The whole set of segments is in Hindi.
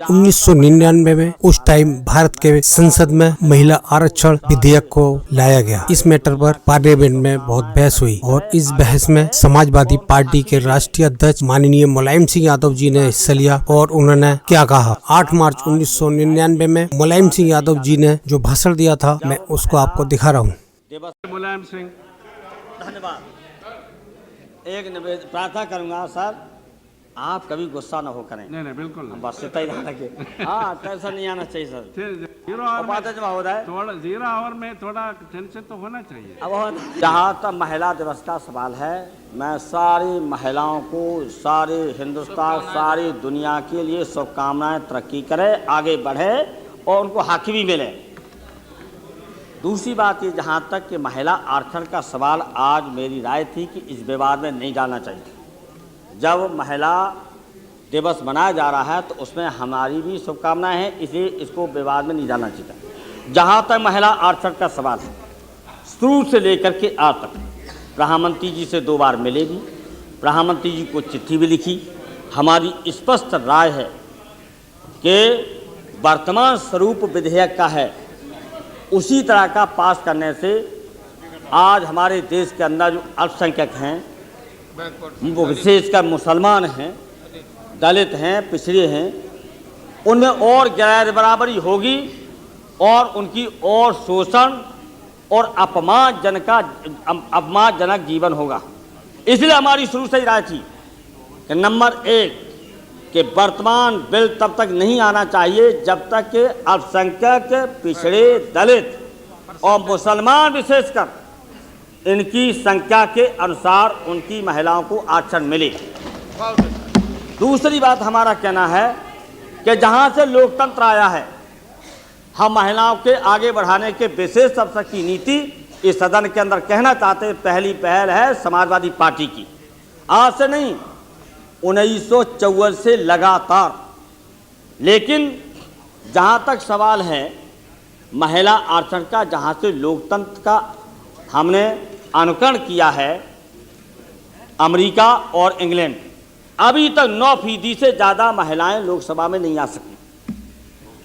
1999 में उस टाइम भारत के संसद में महिला आरक्षण विधेयक को लाया गया। इस मैटर पर पार्लियामेंट में बहुत बहस हुई और इस बहस में समाजवादी पार्टी के राष्ट्रीय अध्यक्ष माननीय मुलायम सिंह यादव जी ने हिस्सा लिया और उन्होंने क्या कहा। 8 मार्च 1999 में मुलायम सिंह यादव जी ने जो भाषण दिया था, मैं उसको आपको दिखा रहा हूँ। मुलायम सिंह, धन्यवाद। एक प्रार्थना करूंगा सर, आप कभी गुस्सा न हो करें। नहीं बिल्कुल बस इतना ही ध्यान रखिए। हाँ, टेंशन नहीं आना चाहिए सर। जीरो आवर में थोड़ा टेंशन तो होना चाहिए। अब जहाँ तक महिला दिवस का सवाल है, मैं सारी महिलाओं को, सारे हिंदुस्तान, सारी दुनिया के लिए शुभकामनाएं, तरक्की करे, आगे बढ़े और उनको हक भी मिले। दूसरी बात ये, जहाँ तक कि महिला आरक्षण का सवाल, आज मेरी राय थी कि इस विवाद में नहीं जाना चाहिए। जब महिला दिवस मनाया जा रहा है तो उसमें हमारी भी शुभकामनाएं हैं, इसलिए इसको विवाद में नहीं जाना चाहिए। जहाँ तक महिला आरक्षण का सवाल है, शुरू से लेकर के आज तक प्रधानमंत्री जी से 2 बार मिले भी, प्रधानमंत्री जी को चिट्ठी भी लिखी। हमारी स्पष्ट राय है कि वर्तमान स्वरूप विधेयक का है, उसी तरह का पास करने से आज हमारे देश के अंदर जो अल्पसंख्यक हैं, वो विशेषकर मुसलमान हैं, दलित हैं, पिछड़े हैं, उनमें और गैर बराबरी होगी और उनकी और शोषण और अपमानजनक जीवन होगा। इसलिए हमारी शुरू से ही राय थी कि नंबर 1 कि वर्तमान बिल तब तक नहीं आना चाहिए जब तक कि अल्पसंख्यक, पिछड़े, दलित और मुसलमान विशेषकर इनकी संख्या के अनुसार उनकी महिलाओं को आरक्षण मिले। दूसरी बात हमारा कहना है कि जहां से लोकतंत्र आया है, हम महिलाओं के आगे बढ़ाने के विशेष अवसर की नीति इस सदन के अंदर कहना चाहते हैं, पहली पहल है समाजवादी पार्टी की। आज से नहीं, 1954 से लगातार। लेकिन जहां तक सवाल है महिला आरक्षण का, जहां से लोकतंत्र का हमने अनुकरण किया है अमेरिका और इंग्लैंड, अभी तक 9% से ज़्यादा महिलाएं लोकसभा में नहीं आ सकी।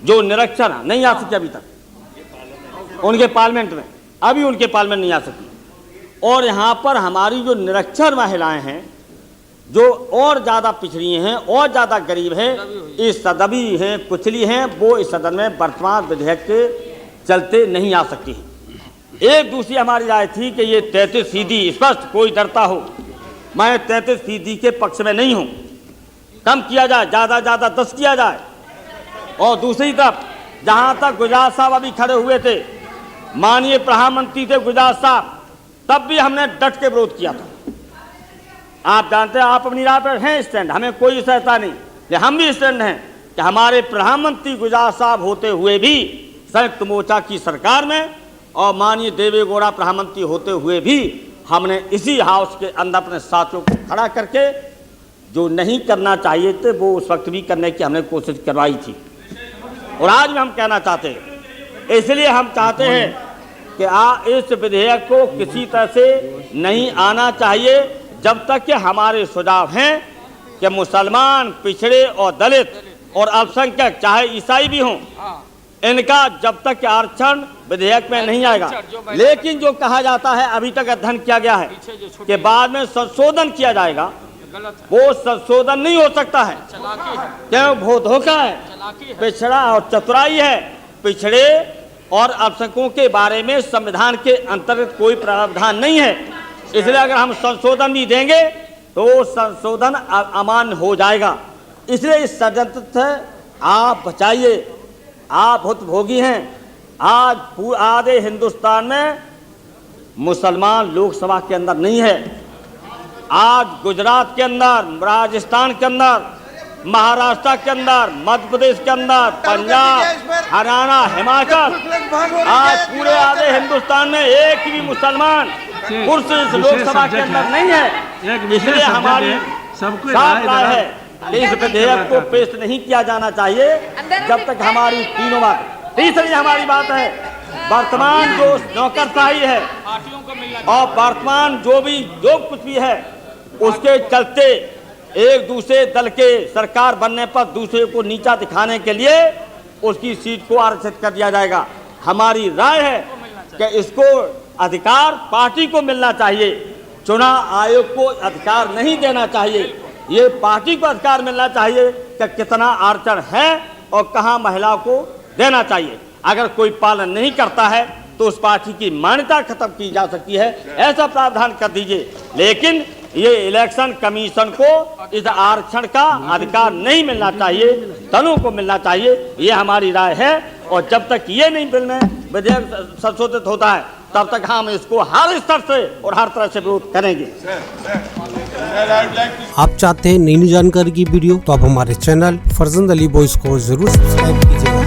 जो निरक्षर नहीं आ सकी अभी तक उनके पार्लियामेंट में, अभी उनके पार्लियामेंट नहीं आ सकी। और यहाँ पर हमारी जो निरक्षर महिलाएं हैं, जो और ज़्यादा पिछड़ी हैं और ज़्यादा गरीब हैं, इस दबी हैं, कुचली हैं, वो इस सदन में वर्तमान विधेयक के चलते नहीं आ सकती हैं। एक दूसरी हमारी राय थी कि ये 33% स्पष्ट, कोई डरता हो, मैं 33% के पक्ष में नहीं हूँ। कम किया जाए, ज़्यादा 10 किया जाए। और दूसरी तरफ जहाँ तक गुजरात साहब अभी खड़े हुए थे, माननीय प्रधानमंत्री थे गुजरात साहब, तब भी हमने डट के विरोध किया था। आप जानते हैं, आप अपनी राय पर हैं स्टैंड, हमें कोई सहता नहीं, लेकिन हम भी स्टैंड हैं कि हमारे प्रधानमंत्री गुजरात साहब होते हुए भी संयुक्त मोर्चा की सरकार में और माननीय देवे गौड़ा प्रधानमंत्री होते हुए भी हमने इसी हाउस के अंदर अपने साथियों को खड़ा करके जो नहीं करना चाहिए थे वो उस वक्त भी करने की हमने कोशिश करवाई थी। और आज भी हम कहना चाहते हैं, इसलिए हम चाहते हैं कि इस विधेयक को किसी तरह से नहीं आना चाहिए जब तक कि हमारे सुझाव हैं कि मुसलमान, पिछड़े और दलित और अल्पसंख्यक, चाहे ईसाई भी हों, इनका जब तक आरक्षण विधेयक में नहीं आएगा। लेकिन जो कहा जाता है, अभी तक अध्ययन किया गया है कि बाद में संशोधन किया जाएगा, वो संशोधन नहीं हो सकता है। क्यों? वो धोखा है, पिछड़ा और चतुराई है। पिछड़े और अल्पसंख्यकों के बारे में संविधान के अंतर्गत कोई प्रावधान नहीं है। इसलिए अगर हम संशोधन भी देंगे तो संशोधन अमान्य हो जाएगा। इसलिए इस षड्यंत्र से आप बचाइए। आप भुक्तभोगी हैं। आज आधे हिंदुस्तान में मुसलमान लोकसभा के अंदर नहीं है। आज गुजरात के अंदर, राजस्थान के अंदर, महाराष्ट्र के अंदर, मध्य प्रदेश के अंदर, पंजाब, हरियाणा, हिमाचल, आज पूरे आधे हिंदुस्तान में एक भी मुसलमान पुरुष इस लोकसभा के अंदर नहीं है। इसलिए हमारी साफ राय है इस विधेयक को पेश नहीं किया जाना चाहिए जब तक हमारी तीनों बात। तीसरी हमारी बात है, वर्तमान जो नौकरशाही है और वर्तमान जो कुछ भी है, उसके चलते एक दूसरे दल के सरकार बनने पर दूसरे को नीचा दिखाने के लिए उसकी सीट को आरक्षित कर दिया जाएगा। हमारी राय है कि इसको अधिकार पार्टी को मिलना चाहिए, चुनाव आयोग को अधिकार नहीं देना चाहिए। ये पार्टी को अधिकार मिलना चाहिए कि कितना आरक्षण है और कहां महिलाओं को देना चाहिए। अगर कोई पालन नहीं करता है तो उस पार्टी की मान्यता खत्म की जा सकती है, ऐसा प्रावधान कर दीजिए। लेकिन ये इलेक्शन कमीशन को इस आरक्षण का अधिकार नहीं मिलना चाहिए, दलों को मिलना चाहिए, ये हमारी राय है। और जब तक ये नहीं बिल में विधेयक संशोधित होता है तब तक हम इसको हर स्तर से और हर तरह से विरोध करेंगे। आप चाहते हैं नई जानकारी की वीडियो तो आप हमारे चैनल फरजंद अली बॉयज को जरूर सब्सक्राइब कीजिएगा।